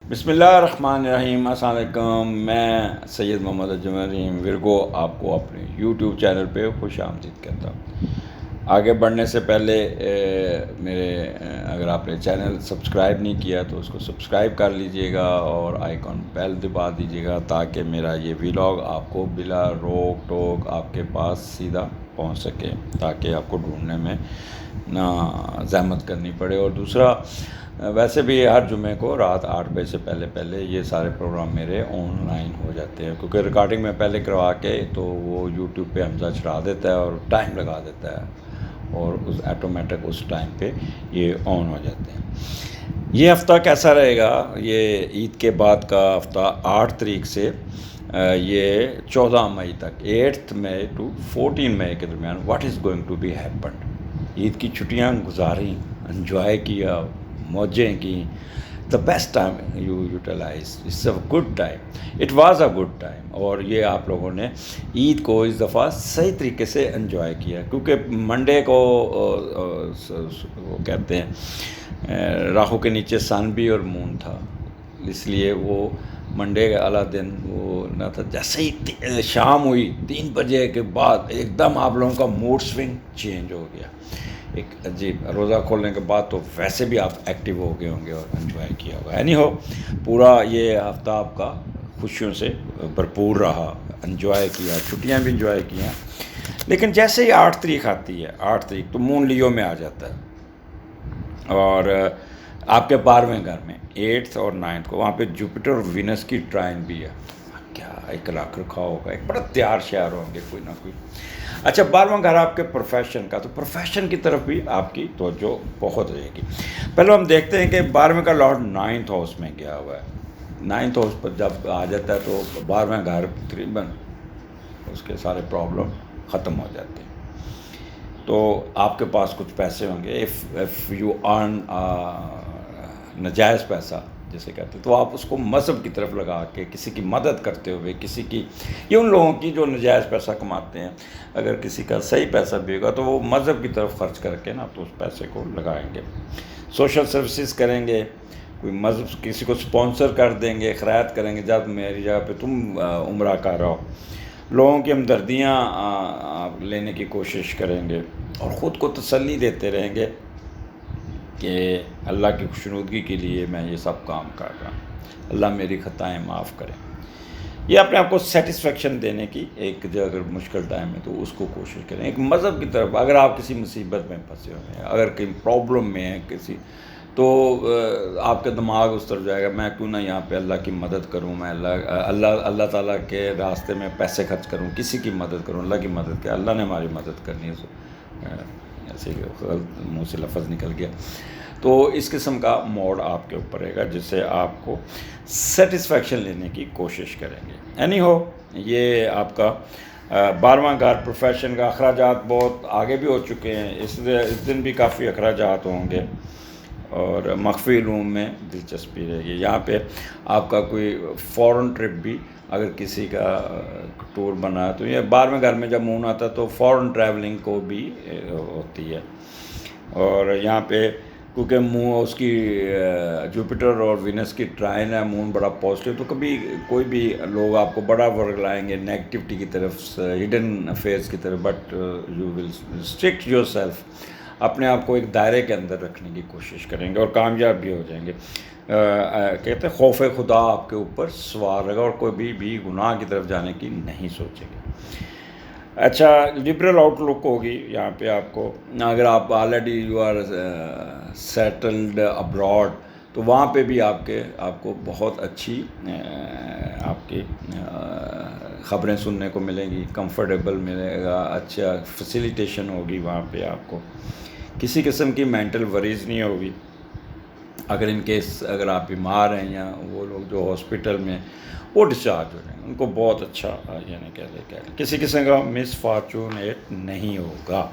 بسم اللہ الرحمن الرحیم۔ السلام علیکم، میں سید محمد اجمریم ورگو آپ کو اپنے یوٹیوب چینل پہ خوش آمدید کہتا ہوں۔ آگے بڑھنے سے پہلے اگر آپ نے چینل سبسکرائب نہیں کیا تو اس کو سبسکرائب کر لیجئے گا اور آئیکن بیل دبا دیجئے گا تاکہ میرا یہ ویلاگ آپ کو بلا روک ٹوک آپ کے پاس سیدھا پہنچ سکے، تاکہ آپ کو ڈھونڈنے میں نہ زحمت کرنی پڑے۔ اور دوسرا، ویسے بھی ہر جمعے کو رات 8 بجے سے پہلے یہ سارے پروگرام میرے آن لائن ہو جاتے ہیں، کیونکہ ریکارڈنگ میں پہلے کروا کے تو وہ یوٹیوب پہ حمزہ چڑھا دیتا ہے اور ٹائم لگا دیتا ہے، اور اس آٹومیٹک اس ٹائم پہ یہ آن ہو جاتے ہیں۔ یہ ہفتہ کیسا رہے گا؟ یہ عید کے بعد کا ہفتہ 8 تاریخ سے یہ 14 مئی تک، 8 مئی ٹو 14 مئی کے درمیان what is going to be happened. Eid کی چھٹیاں گزاریں، انجوائے کیا، موجیں کی۔ The best time you utilise, it's a good time, it was a good time. اور یہ آپ لوگوں نے عید کو اس دفعہ صحیح طریقے سے انجوائے کیا، کیونکہ منڈے کو وہ کہتے ہیں راہو کے نیچے سن بھی اور مون تھا، اس لیے وہ منڈے والا دن وہ نہ تھا۔ جیسے ہی شام ہوئی 3 بجے کے بعد ایک دم آپ لوگوں کا موڈ سوئنگ چینج ہو گیا، ایک عجیب۔ روزہ کھولنے کے بعد تو ویسے بھی آپ ایکٹیو ہو گئے ہوں گے اور انجوائے کیا ہوگا۔ اینی ہو، پورا یہ ہفتہ آپ کا خوشیوں سے بھرپور رہا، انجوائے کیا، چھٹیاں بھی انجوائے کیا۔ لیکن جیسے ہی 8 تاریخ آتی ہے، 8 تاریخ تو مون لیو میں آ جاتا ہے، اور آپ کے 12ویں گھر میں 8 اور 9 کو وہاں پہ جوپیٹر اور وینس کی ٹرائن بھی ہے۔ کیا ایک لاکھ رکھا ہوگا، ایک بڑا تیار شہر ہوں گے کوئی نہ کوئی۔ اچھا، 12واں گھر آپ کے پروفیشن کا، تو پروفیشن کی طرف بھی آپ کی توجہ بہت رہے گی۔ پہلے ہم دیکھتے ہیں کہ 12ویں کا لارڈ 9th ہاؤس میں گیا ہوا ہے۔ 9th ہاؤس پر جب آ جاتا ہے تو 12واں گھر تقریباً اس کے سارے پرابلم ختم ہو جاتے ہیں۔ تو آپ کے پاس کچھ پیسے ہوں گے، if you earn ناجائز پیسہ جسے کہتے ہیں، تو آپ اس کو مذہب کی طرف لگا کے کسی کی مدد کرتے ہوئے، کسی کی، یہ ان لوگوں کی جو ناجائز پیسہ کماتے ہیں، اگر کسی کا صحیح پیسہ بھی ہوگا تو وہ مذہب کی طرف خرچ کر کے نا تو اس پیسے کو لگائیں گے، سوشل سروسز کریں گے، کوئی مذہب کسی کو سپانسر کر دیں گے، خیرات کریں گے، جب میری جگہ پہ تم عمرہ کر رہو، لوگوں کی ہمدردیاں لینے کی کوشش کریں گے، اور خود کو تسلی دیتے رہیں گے کہ اللہ کی خوشنودگی کے لیے میں یہ سب کام کر رہا ہوں، اللہ میری خطائیں معاف کریں۔ یہ اپنے آپ کو سیٹسفیکشن دینے کی ایک جو اگر مشکل ٹائم ہے تو اس کو کوشش کریں، ایک مذہب کی طرف۔ اگر آپ کسی مصیبت میں پھنسے ہوئے ہیں، اگر کہیں پرابلم میں ہیں کسی، تو آپ کا دماغ اس طرف جائے گا، میں کیوں نہ یہاں پہ اللہ کی مدد کروں، میں اللہ تعالیٰ کے راستے میں پیسے خرچ کروں، کسی کی مدد کروں، اللہ کی مدد کریں، اللہ نے ہماری مدد کرنی ہے۔ ایسے غلط منہ سے لفظ نکل گیا۔ تو اس قسم کا موڈ آپ کے اوپر رہے گا، جس سے آپ کو سیٹسفیکشن لینے کی کوشش کریں گے۔ اینی ہو، یہ آپ کا 12واں گھر پروفیشن کا۔ اخراجات بہت آگے بھی ہو چکے ہیں، اس دن بھی کافی اخراجات ہوں گے، اور مخفی علوم میں دلچسپی رہے گی۔ یہاں پہ آپ کا کوئی فورن ٹرپ بھی اگر کسی کا ٹور بنا ہے تو یہ 12ویں گھر میں جب مون آتا ہے تو فورن ٹریولنگ کو بھی ہوتی ہے۔ اور یہاں پہ کیونکہ مون اس کی جوپیٹر اور وینس کی ٹرائن ہے، مون بڑا پازیٹیو، تو کبھی کوئی بھی لوگ آپ کو بڑا ورگ لائیں گے نیگیٹیوٹی کی طرف، ہڈن افیئرس کی طرف، but you will strict yourself, اپنے آپ کو ایک دائرے کے اندر رکھنے کی کوشش کریں گے اور کامیاب بھی ہو جائیں گے۔ کہتے ہیں خوف خدا آپ کے اوپر سوار رہے گا اور کوئی بھی گناہ کی طرف جانے کی نہیں سوچیں گے۔ اچھا، لبرل آؤٹ لک ہوگی یہاں پہ آپ کو۔ اگر آپ already you are settled abroad تو وہاں پہ بھی آپ کو بہت اچھی آپ کی خبریں سننے کو ملیں گی، کمفرٹیبل ملے گا، اچھا فیسیلیٹیشن ہوگی وہاں پہ، آپ کو کسی قسم کی مینٹل وریز نہیں ہوگی۔ اگر ان کیس اگر آپ بیمار ہیں یا وہ لوگ جو ہاسپٹل میں وہ ڈسچارج ہو جائیں گے، ان کو بہت اچھا، یعنی کہہ لیں کسی قسم کا مس فارچونیٹ نہیں ہوگا۔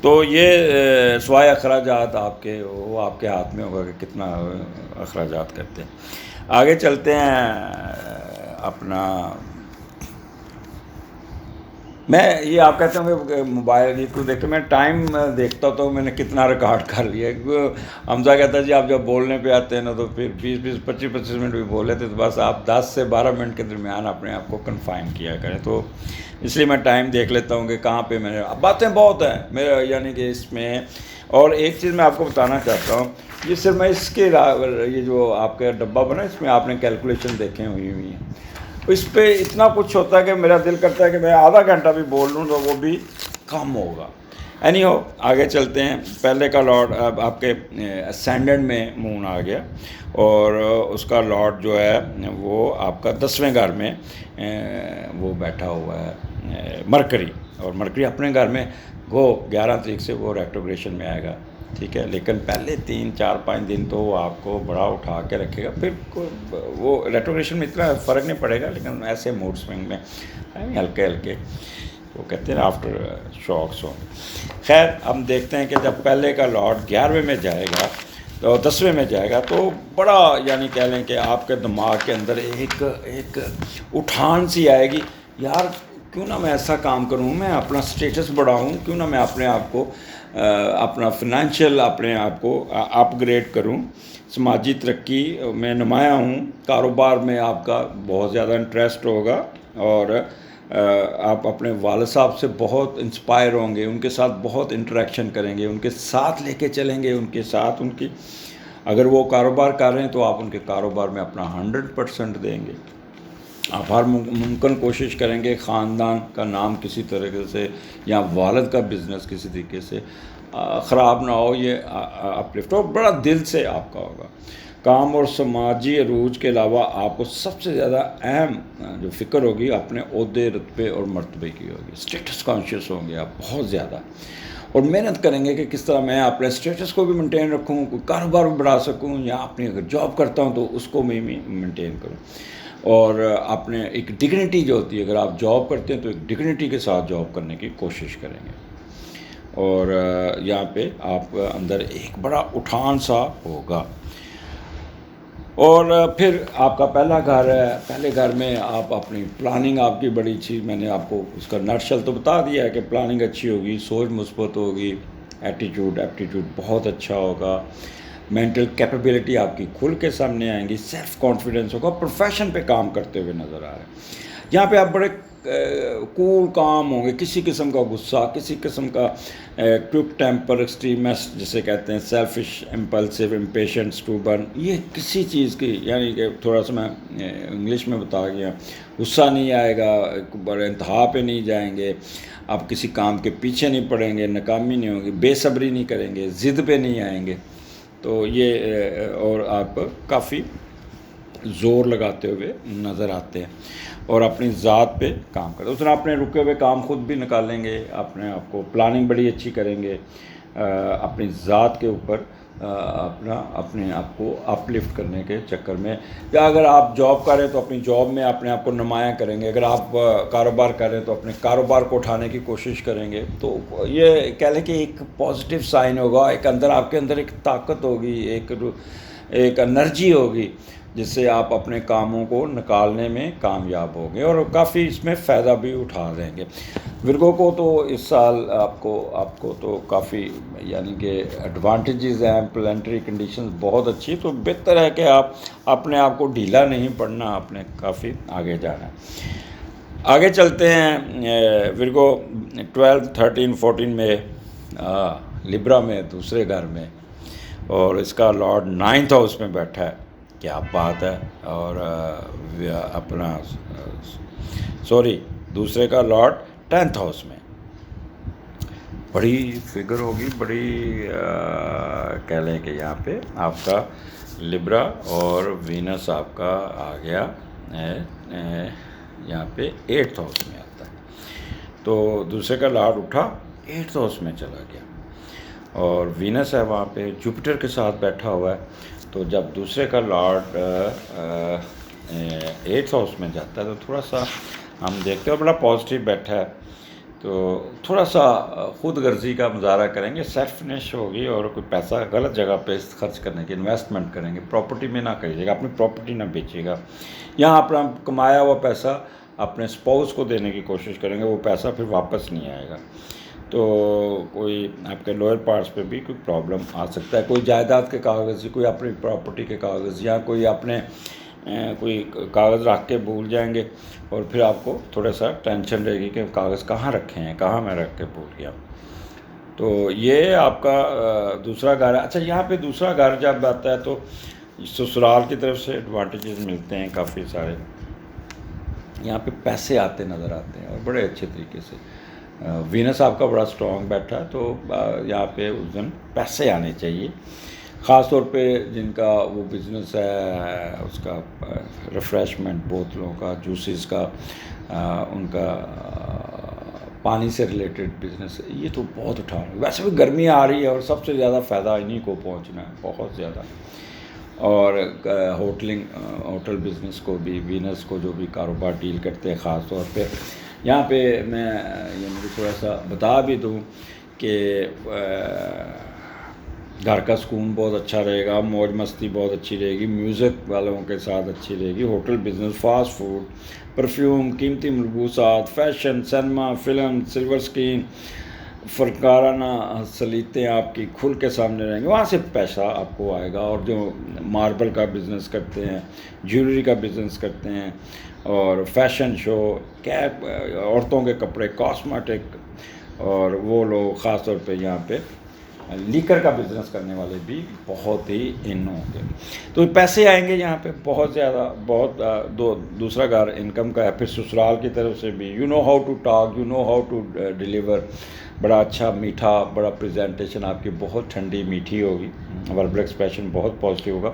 تو یہ سوائے اخراجات آپ کے، وہ آپ کے ہاتھ میں ہوگا کہ کتنا اخراجات کرتے ہیں۔ آگے چلتے ہیں، اپنا میں یہ آپ کہتے ہوں کہ موبائل یہ کو دیکھتے میں ٹائم دیکھتا تو میں نے کتنا ریکارڈ کر لیا. حمزہ کہتا ہے جی آپ جب بولنے پہ آتے ہیں نا تو پھر 25 منٹ بھی بولے تھے تو بس آپ 10 سے 12 منٹ کے درمیان اپنے آپ کو کنفائن کیا کریں. تو اس لیے میں ٹائم دیکھ لیتا ہوں کہ کہاں پہ میں نے باتیں بہت ہیں میرا یعنی کہ اس میں. اور ایک چیز میں آپ کو بتانا چاہتا ہوں یہ صرف میں اس کے یہ جو آپ کا ڈبہ بنا اس میں آپ نے کیلکولیشن دیکھیں ہوئی ہیں اس پہ اتنا کچھ ہوتا ہے کہ میرا دل کرتا ہے کہ میں آدھا گھنٹہ بھی بول لوں تو وہ بھی کم ہوگا. اینی ہو آگے چلتے ہیں. پہلے کا لاٹ اب آپ کے اسینڈنٹ میں مون آ گیا اور اس کا لاٹ جو ہے وہ آپ کا 10ویں گھر میں وہ بیٹھا ہوا ہے مرکری. اور مرکری اپنے گھر میں وہ 11 تاریخ سے وہ ریٹروگریشن میں آئے گا. ٹھیک ہے لیکن پہلے 3 4 5 دن تو وہ آپ کو بڑا اٹھا کے رکھے گا. پھر وہ ریٹروگریشن میں اتنا فرق نہیں پڑے گا لیکن ایسے موڈ سوئنگ میں ہلکے ہلکے وہ کہتے ہیں آفٹر شاکس ہوں. خیر ہم دیکھتے ہیں کہ جب پہلے کا لاٹ 11ویں میں جائے گا تو 10ویں میں جائے گا تو بڑا یعنی کہہ لیں کہ آپ کے دماغ کے اندر ایک اٹھان سی آئے گی یار کیوں نہ میں ایسا کام کروں میں اپنا سٹیٹس بڑھاؤں کیوں نہ میں اپنے آپ کو اپنا فنانشیل اپنے آپ کو اپ گریڈ کروں. سماجی ترقی میں نمایاں ہوں. کاروبار میں آپ کا بہت زیادہ انٹرسٹ ہوگا اور آپ اپنے والد صاحب سے بہت انسپائر ہوں گے. ان کے ساتھ بہت انٹریکشن کریں گے. ان کے ساتھ لے کے چلیں گے. ان کے ساتھ ان کی اگر وہ کاروبار کر رہے ہیں تو آپ ان کے کاروبار میں اپنا 100% دیں گے. آپ ہر ممکن کوشش کریں گے خاندان کا نام کسی طریقے سے یا والد کا بزنس کسی طریقے سے خراب نہ ہو. یہ اپلفٹ ہو بڑا دل سے آپ کا ہوگا. کام اور سماجی عروج کے علاوہ آپ کو سب سے زیادہ اہم جو فکر ہوگی اپنے عہدے رتبے اور مرتبے کی ہوگی. اسٹیٹس کانشیس ہوں گے آپ بہت زیادہ اور محنت کریں گے کہ کس طرح میں اپنے اسٹیٹس کو بھی مینٹین رکھوں کوئی کاروبار بھی بڑھا سکوں یا اپنی اگر جاب کرتا ہوں تو اس کو میں مینٹین کروں. اور اپنے ایک ڈگنیٹی جو ہوتی ہے اگر آپ جاب کرتے ہیں تو ایک ڈگنیٹی کے ساتھ جاب کرنے کی کوشش کریں گے. اور یہاں پہ آپ اندر ایک بڑا اٹھان سا ہوگا. اور پھر آپ کا پہلا گھر ہے. پہلے گھر میں آپ اپنی پلاننگ آپ کی بڑی اچھی میں نے آپ کو اس کا نٹشل تو بتا دیا ہے کہ پلاننگ اچھی ہوگی. سوچ مثبت ہوگی. ایپٹیٹیوڈ بہت اچھا ہوگا. مینٹل کیپیبلٹی آپ کی کھل کے سامنے آئیں گی. سیلف کانفیڈنس ہوگا. پروفیشن پہ کام کرتے ہوئے نظر آ رہے ہیں. یہاں پہ آپ بڑے کول کام ہوں گے. کسی قسم کا غصہ کسی قسم کا کوئک ٹیمپر ایکسٹریمسٹ جسے کہتے ہیں سیلفش امپلسو امپیشنٹ اسٹوبرن یہ کسی چیز کی یعنی کہ تھوڑا سا میں انگلش میں بتا گیا غصہ نہیں آئے گا. بڑے انتہا پہ نہیں جائیں گے. آپ کسی کام کے پیچھے نہیں پڑیں گے. ناکامی نہیں ہوگی. بے صبری نہیں کریں گے. ضد پہ نہیں آئیں گے. تو یہ اور آپ کافی زور لگاتے ہوئے نظر آتے ہیں اور اپنی ذات پہ کام کرتے ہیں. اس طرح اپنے رکے ہوئے کام خود بھی نکالیں گے. اپنے آپ کو پلاننگ بڑی اچھی کریں گے. اپنی ذات کے اوپر اپنے آپ کو اپ لفٹ کرنے کے چکر میں یا اگر آپ جاب کر رہے ہیں تو اپنی جاب میں اپنے آپ کو نمایاں کریں گے. اگر آپ کاروبار کر رہے ہیں تو اپنے کاروبار کو اٹھانے کی کوشش کریں گے. تو یہ کہہ لیں کہ ایک پازیٹیو سائن ہوگا. ایک اندر آپ کے اندر ایک طاقت ہوگی. ایک انرجی ہوگی جس سے آپ اپنے کاموں کو نکالنے میں کامیاب ہوں گے اور کافی اس میں فائدہ بھی اٹھا دیں گے. ورگو کو تو اس سال آپ کو تو کافی یعنی کہ ایڈوانٹیجز ہیں. پلانٹری کنڈیشنز بہت اچھی. تو بہتر ہے کہ آپ اپنے آپ کو ڈھیلا نہیں پڑنا. آپ نے کافی آگے جانا ہے. آگے چلتے ہیں. ورگو 12 13 14 میں لبرا میں دوسرے گھر میں اور اس کا لارڈ 9th ہاؤس میں بیٹھا ہے. کیا بات ہے. اور اپنا دوسرے کا لارڈ 10th ہاؤس میں. بڑی فگر ہوگی. بڑی کہہ لیں کہ یہاں پہ آپ کا لبرا اور وینس آپ کا آ گیا یہاں پہ 8th ہاؤس میں آتا ہے. تو دوسرے کا لارڈ اٹھا 8th ہاؤس میں چلا گیا اور وینس ہے وہاں پہ جوپیٹر کے ساتھ بیٹھا ہوا ہے. تو جب دوسرے کا لارڈ 8th ہاؤس میں جاتا ہے تو تھوڑا سا ہم دیکھتے ہیں بڑا پازیٹیو بیٹھا ہے. تو تھوڑا سا خود غرضی کا مظاہرہ کریں گے. سیلفنیس ہوگی اور کوئی پیسہ غلط جگہ پہ خرچ کرنے کی انویسٹمنٹ کریں گے. پراپرٹی میں نہ کریے گا. اپنی پراپرٹی نہ بیچیے گا. یہاں اپنا کمایا ہوا پیسہ اپنے سپاؤس کو دینے کی کوشش کریں گے وہ پیسہ پھر واپس نہیں آئے گا. تو کوئی آپ کے لوئر پارٹس پہ بھی کوئی پرابلم آ سکتا ہے. کوئی جائیداد کے کاغذ، کوئی اپنی پراپرٹی کے کاغذ، یا کوئی اپنے کوئی کاغذ رکھ کے بھول جائیں گے اور پھر آپ کو تھوڑا سا ٹینشن رہے گی کہ کاغذ کہاں رکھے ہیں، کہاں میں رکھ کے بھول گیا. تو یہ آپ کا دوسرا گھر ہے. اچھا، یہاں پہ دوسرا گھر جب آتا ہے تو سسرال کی طرف سے ایڈوانٹیجز ملتے ہیں کافی سارے. یہاں پہ پیسے آتے نظر آتے ہیں اور بڑے اچھے طریقے سے. وینس آپ کا بڑا اسٹرانگ بیٹھا ہے تو یہاں پہ اس دن پیسے آنے چاہیے. خاص طور پہ جن کا وہ بزنس ہے اس کا ریفریشمنٹ بوتلوں کا، جوسز کا، ان کا پانی سے ریلیٹڈ بزنس، یہ تو بہت اٹھا رہے ہیں. ویسے بھی گرمی آ رہی ہے اور سب سے زیادہ فائدہ انہی کو پہنچنا ہے، بہت زیادہ. اور ہوٹل بزنس کو بھی، وینس کو جو بھی کاروبار ڈیل کرتے ہیں خاص طور پہ. یہاں پہ میں یہ مجھے تھوڑا سا بتا بھی دوں کہ گھر کا سکون بہت اچھا رہے گا، موج مستی بہت اچھی رہے گی، میوزک والوں کے ساتھ اچھی رہے گی. Hotel business, fast food, perfume, قیمتی ملبوسات، fashion, cinema, film, silver screen, فنکارانہ سلیتیں آپ کی کھل کے سامنے رہیں گے. وہاں سے پیسہ آپ کو آئے گا. اور جو ماربل کا بزنس کرتے ہیں، جیولری کا بزنس کرتے ہیں، اور فیشن شو، کیپ، عورتوں کے کپڑے، کاسمیٹک، اور وہ لوگ خاص طور پہ یہاں پہ لیکر کا بزنس کرنے والے بھی بہت ہی ان ہوں گے. تو پیسے آئیں گے یہاں پہ بہت زیادہ. بہت دوسرا گھر انکم کا ہے. پھر سسرال کی طرف سے بھی you know how to talk, you know how to deliver. بڑا اچھا میٹھا، بڑا پریزنٹیشن آپ کی بہت ٹھنڈی میٹھی ہوگی. وربل ایکسپریشن بہت پازیٹیو ہوگا.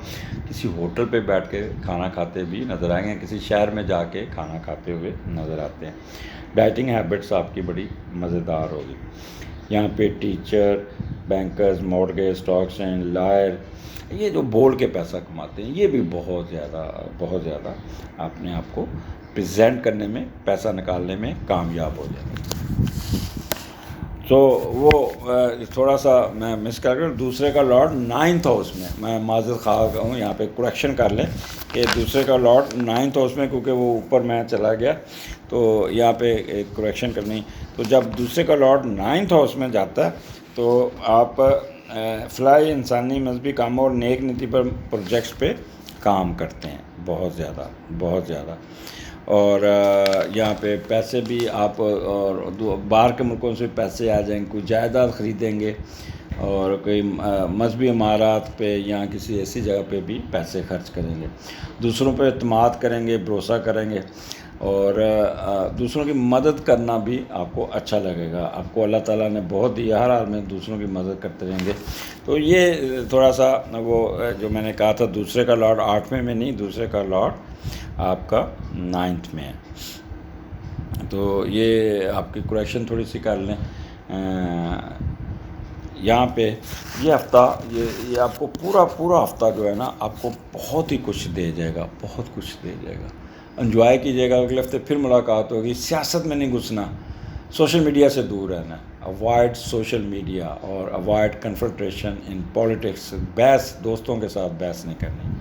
کسی ہوٹل پہ بیٹھ کے کھانا کھاتے بھی نظر آئیں گے، کسی شہر میں جا کے کھانا کھاتے ہوئے نظر آتے ہیں. ڈائٹنگ ہیبٹس آپ کی بڑی مزیدار ہوگی. یہاں پہ teacher, bankers, mortgage, stocks and lawyer, یہ جو بول کے پیسہ کماتے ہیں، یہ بھی بہت زیادہ اپنے آپ کو پریزنٹ کرنے میں، پیسہ نکالنے میں کامیاب ہو جائیں گے. تو وہ تھوڑا سا میں مس کر کے دوسرے کا لارڈ 9th ہاؤس میں معذرت خواہ ہوں، یہاں پہ کریکشن کر لیں کہ دوسرے کا لارڈ 9th ہاؤس میں، کیونکہ وہ اوپر میں چلا گیا تو یہاں پہ ایک کریکشن کرنی. تو جب دوسرے کا لارڈ 9th ہاؤس میں جاتا ہے تو آپ فلاحی، انسانی، مذہبی کاموں اور نیک نیتی پر پروجیکٹس پہ کام کرتے ہیں بہت زیادہ. اور یہاں پہ پیسے بھی آپ، اور باہر کے ملکوں سے پیسے آ جائیں گے، کوئی جائیداد خریدیں گے اور کوئی مذہبی عمارات پہ یا کسی ایسی جگہ پہ بھی پیسے خرچ کریں گے. دوسروں پہ اعتماد کریں گے، بھروسہ کریں گے، اور دوسروں کی مدد کرنا بھی آپ کو اچھا لگے گا. آپ کو اللہ تعالیٰ نے بہت دیا، ہر حال میں دوسروں کی مدد کرتے رہیں گے. تو یہ تھوڑا سا وہ جو میں نے کہا تھا، دوسرے کا لارڈ 8ویں میں نہیں، دوسرے کا لارڈ آپ کا 9th میں ہے. تو یہ آپ کی کریکشن تھوڑی سی کر لیں. یہاں پہ یہ ہفتہ، یہ آپ کو پورا ہفتہ جو ہے نا، آپ کو بہت ہی کچھ دے جائے گا، بہت کچھ دے جائے گا. انجوائے کیجیے گا. اگلے ہفتے پھر ملاقات ہوگی. سیاست میں نہیں گھسنا، سوشل میڈیا سے دور رہنا. اوائڈ سوشل میڈیا اور اوائڈ کنفرنٹریشن ان پالیٹکس. بحث، دوستوں کے ساتھ بحث نہیں کرنی.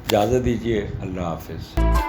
اجازت دیجیے. اللہ حافظ.